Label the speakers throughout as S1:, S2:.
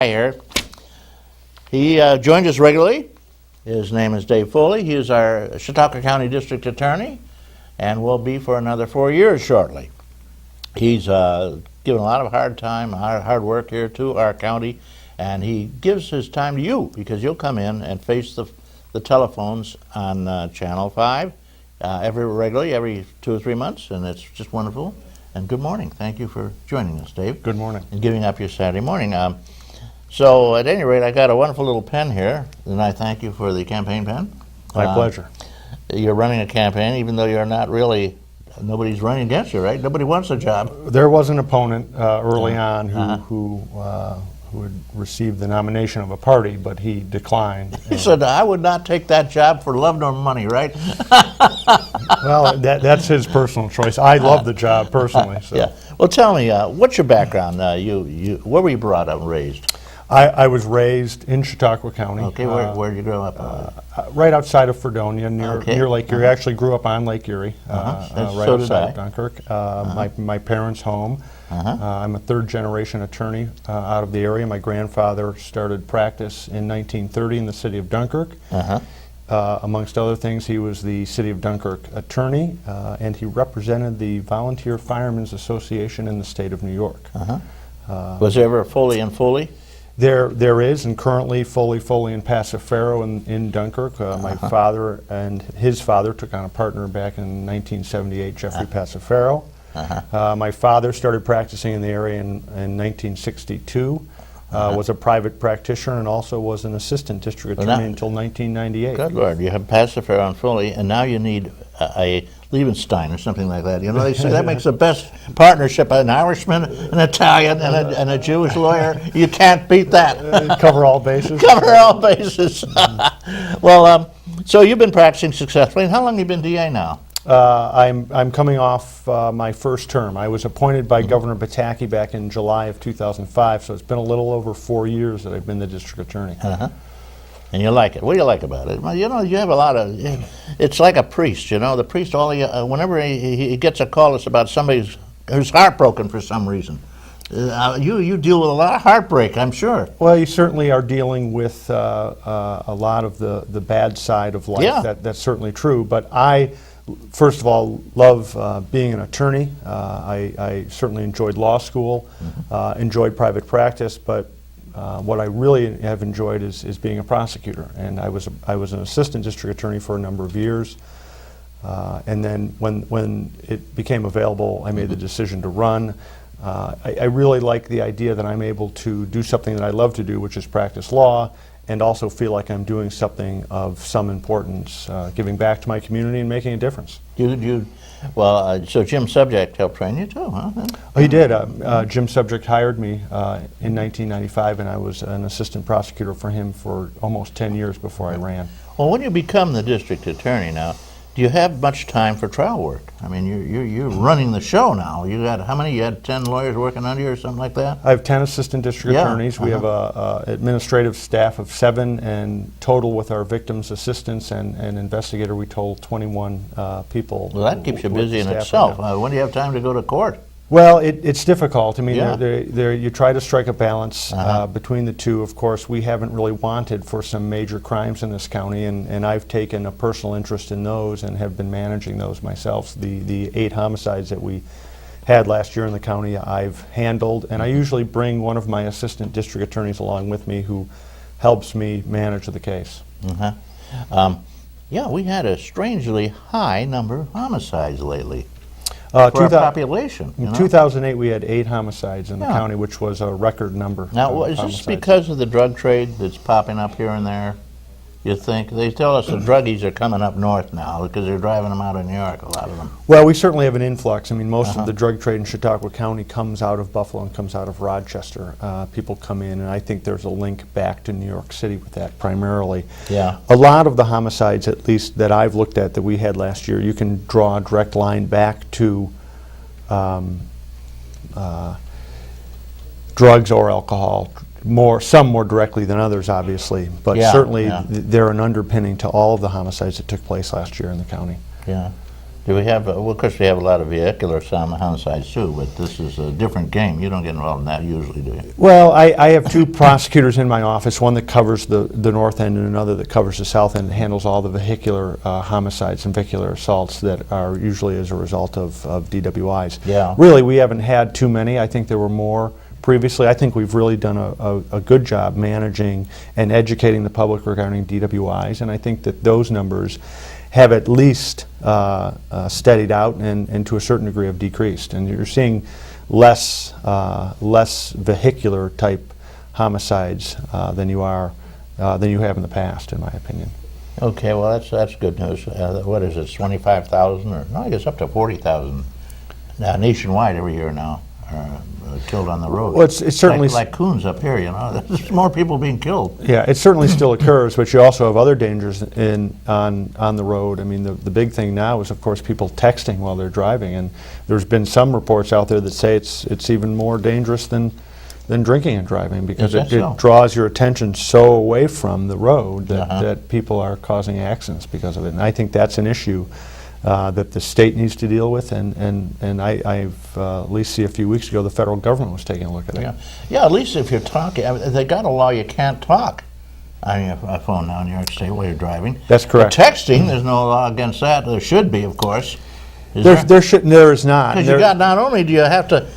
S1: Here. He joins us regularly. His name is Dave Foley. He is our Chautauqua County District Attorney and will be for another 4 years shortly. He's given a lot of hard work here to our county, and he gives his time to you because you'll come in and face the telephones on Channel 5 every 2 or 3 months, and it's just wonderful. And good morning. Thank you for joining us, Dave.
S2: Good morning.
S1: And giving up your Saturday morning. So at any rate, I got a wonderful little pen here, and I thank you for the campaign pen.
S2: My pleasure.
S1: You're running a campaign, even though you're not really, nobody's running against you, right? Nobody wants a job.
S2: There was an opponent early on who had received the nomination of a party, but he declined.
S1: He said, I would not take that job for love nor money, right?
S2: Well, that's his personal choice. I love the job personally. So.
S1: Yeah. Well, tell me, what's your background? Where were you brought up and raised?
S2: I was raised in Chautauqua County.
S1: Okay, where did you grow up?
S2: Right outside of Fredonia, near Lake Erie. I actually grew up on Lake Erie, right outside of Dunkirk. My parents' home. I'm a third-generation attorney out of the area. My grandfather started practice in 1930 in the city of Dunkirk. Amongst other things, he was the City of Dunkirk attorney, and he represented the Volunteer Firemen's Association in the state of New York.
S1: Was there ever a Foley and Foley?
S2: There is, and currently Foley and Passafarrow in Dunkirk. My father and his father took on a partner back in 1978, Jeffrey Passafarrow. My father started practicing in the area in 1962. Was a private practitioner and also was an assistant district attorney until 1998.
S1: Good Lord, you have Passafarrow and Foley, and now you need a Liebenstein or something like that. You know, they say that makes the best partnership, an Irishman, an Italian, and a Jewish lawyer. You can't beat that.
S2: Cover all bases.
S1: Cover all bases. Well, so you've been practicing successfully, and how long have you been DA now?
S2: I'm coming off my first term. I was appointed by Governor Pataki back in July of 2005, so it's been a little over 4 years that I've been the district attorney.
S1: And you like it. What do you like about it? Well, you know, you have a lot of, it's like a priest, you know. The priest, whenever he gets a call, it's about somebody who's heartbroken for some reason. You deal with a lot of heartbreak, I'm sure.
S2: Well, you certainly are dealing with a lot of the bad side of life.
S1: Yeah.
S2: That's certainly true. But I, first of all, love being an attorney. I certainly enjoyed law school, enjoyed private practice, but what I really have enjoyed is being a prosecutor. And I was an assistant district attorney for a number of years. And then when it became available, I made the decision to run. I really like the idea that I'm able to do something that I love to do, which is practice law, and also feel like I'm doing something of some importance, giving back to my community and making a difference.
S1: So Jim Subject helped train you too, huh?
S2: Oh, he did. Jim Subject hired me in 1995, and I was an assistant prosecutor for him for almost 10 years before I ran.
S1: Well, when you become the district attorney now, do you have much time for trial work? I mean, you're running the show now. You got how many? You had 10 lawyers working under you or something like that?
S2: I have 10 assistant district attorneys. We have a administrative staff of 7, and total with our victims assistants and investigator, we total 21 people.
S1: Well, that keeps you busy in itself. When do you have time to go to court?
S2: Well, it's difficult. I mean, you try to strike a balance between the two. Of course, we haven't really wanted for some major crimes in this county, and I've taken a personal interest in those and have been managing those myself. The 8 homicides that we had last year in the county I've handled, and I usually bring one of my assistant district attorneys along with me who helps me manage the case.
S1: Yeah, we had a strangely high number of homicides lately. For our population.
S2: In 2008, we had 8 homicides in the county, which was a record number.
S1: Now, is this because of the drug trade that's popping up here and there? You think? They tell us the druggies are coming up north now because they're driving them out of New York, a lot of them.
S2: Well, we certainly have an influx. I mean, most of the drug trade in Chautauqua County comes out of Buffalo and comes out of Rochester. People come in, and I think there's a link back to New York City with that primarily.
S1: Yeah.
S2: A lot of the homicides, at least that I've looked at that we had last year, you can draw a direct line back to drugs or alcohol. Some more directly than others, obviously, but certainly they're an underpinning to all of the homicides that took place last year in the county.
S1: Yeah. Do we have, well, of course, we have a lot of vehicular homicides too, but this is a different game. You don't get involved in that usually, do you?
S2: Well, I have two prosecutors in my office, one that covers the north end and another that covers the south end, and handles all the vehicular homicides and vehicular assaults that are usually as a result of DWIs.
S1: Yeah.
S2: Really, we haven't had too many. I think there were more previously. I think we've really done a good job managing and educating the public regarding DWIs, and I think that those numbers have at least steadied out and to a certain degree have decreased. And you're seeing less vehicular type homicides than you have in the past, in my opinion.
S1: Okay, well, that's good news. What is it, 25,000, or no, I guess up to 40,000 nationwide every year now are killed on the road.
S2: Well, it's certainly
S1: like coons up here, you know. There's more people being killed.
S2: Yeah, it certainly still occurs, but you also have other dangers on the road. I mean, the big thing now is, of course, people texting while they're driving, and there's been some reports out there that say it's even more dangerous than drinking and driving, because it draws your attention so away from the road that people are causing accidents because of it. And I think that's an issue that the state needs to deal with, and I've at least see a few weeks ago the federal government was taking a look at it.
S1: Yeah, at least if you're talking, I mean, they got a law you can't talk on your phone now in New York State while you're driving.
S2: That's correct.
S1: But texting, there's no law against that. There should be, of course.
S2: There is not.
S1: Because you got, not only do you have to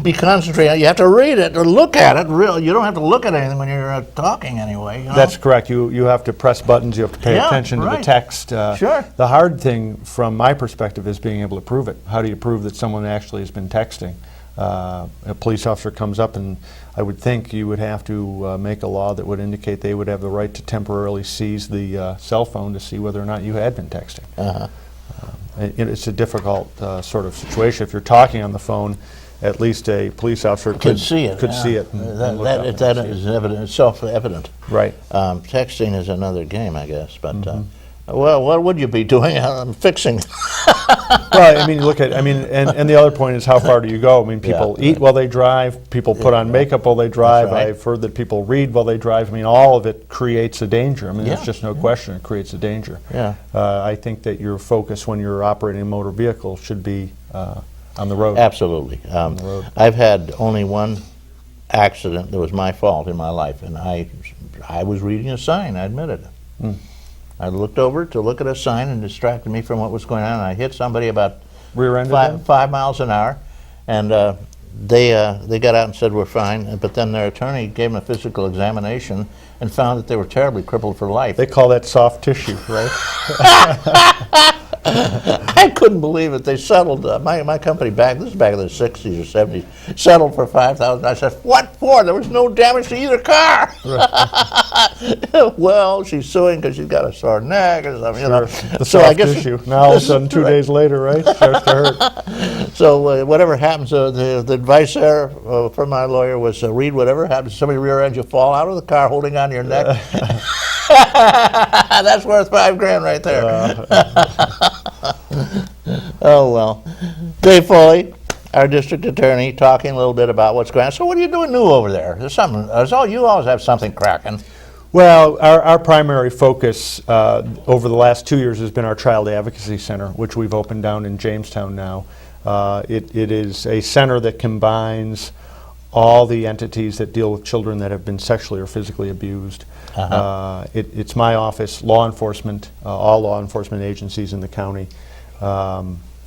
S1: be concentrating, you have to read it or look at it. You don't have to look at anything when you're talking anyway. You know?
S2: That's correct. You have to press buttons. You have to pay attention to the text.
S1: Sure.
S2: The hard thing, from my perspective, is being able to prove it. How do you prove that someone actually has been texting? A police officer comes up, and I would think you would have to make a law that would indicate they would have the right to temporarily seize the cell phone to see whether or not you had been texting. It's a difficult sort of situation. If you're talking on the phone, at least a police officer could see it.
S1: That is evident, self-evident.
S2: Right.
S1: Texting is another game, I guess. But well, what would you be doing? Fixing.
S2: Well, I mean, and the other point is, how far do you go? I mean, people eat while they drive. People put on makeup while they drive.
S1: Right.
S2: I've heard that people read while they drive. I mean, all of it creates a danger. I mean, there's just no question it creates a danger.
S1: Yeah.
S2: I think that your focus when you're operating a motor vehicle should be on the road.
S1: Absolutely. I've had only one accident that was my fault in my life, and I was reading a sign. I admit it. I looked over to look at a sign and distracted me from what was going on, and I hit somebody about
S2: Rear-ended
S1: 5 miles an hour, and they got out and said we're fine, but then their attorney gave them a physical examination and found that they were terribly crippled for life.
S2: They call that soft tissue, right?
S1: I couldn't believe it. They settled, my company this is back in the 60s or 70s, settled for $5,000. I said, what for? There was no damage to either car. Well, she's suing because she's got a sore neck or something, you know.
S2: The soft tissue. Now all of a sudden, 2 days later, right, starts to hurt.
S1: So whatever happens, the advice there from my lawyer was read whatever happens. Somebody rear ends you, fall out of the car holding on to your neck. That's worth $5,000 right there. Oh, well. Dave Foley, our district attorney, talking a little bit about what's going on. So what are you doing new over there? There's something. You always have something cracking.
S2: Well, our primary focus over the last 2 years has been our Child Advocacy Center, which we've opened down in Jamestown now. It is a center that combines all the entities that deal with children that have been sexually or physically abused. It's my office, law enforcement, all law enforcement agencies in the county, Child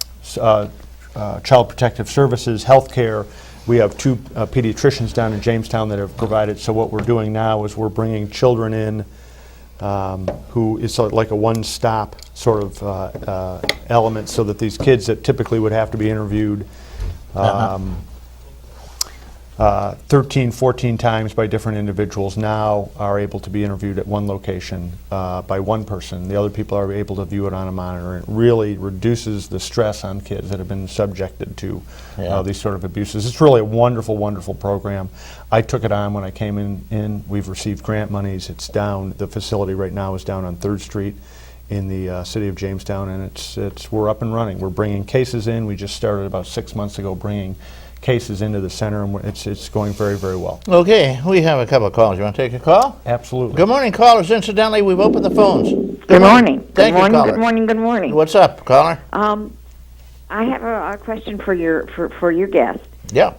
S2: Protective Services, healthcare. We have two pediatricians down in Jamestown that have provided. So what we're doing now is we're bringing children in who is sort of like a one-stop sort of element, so that these kids that typically would have to be interviewed 13, 14 times by different individuals now are able to be interviewed at one location by one person. The other people are able to view it on a monitor. It really reduces the stress on kids that have been subjected to these sort of abuses. It's really a wonderful, wonderful program. I took it on when I came in. We've received grant monies. It's down. The facility right now is down on 3rd Street in the city of Jamestown, and we're up and running. We're bringing cases in. We just started about 6 months ago bringing cases into the center, and it's going very, very well.
S1: Okay, we have a couple of calls. You want to take a call?
S2: Absolutely.
S1: Good morning, callers. Incidentally, we've opened the phones.
S3: Good morning.
S1: Thank you, caller.
S3: Good morning. Good morning.
S1: What's up, caller?
S3: I have a question for your guest.
S1: Yeah.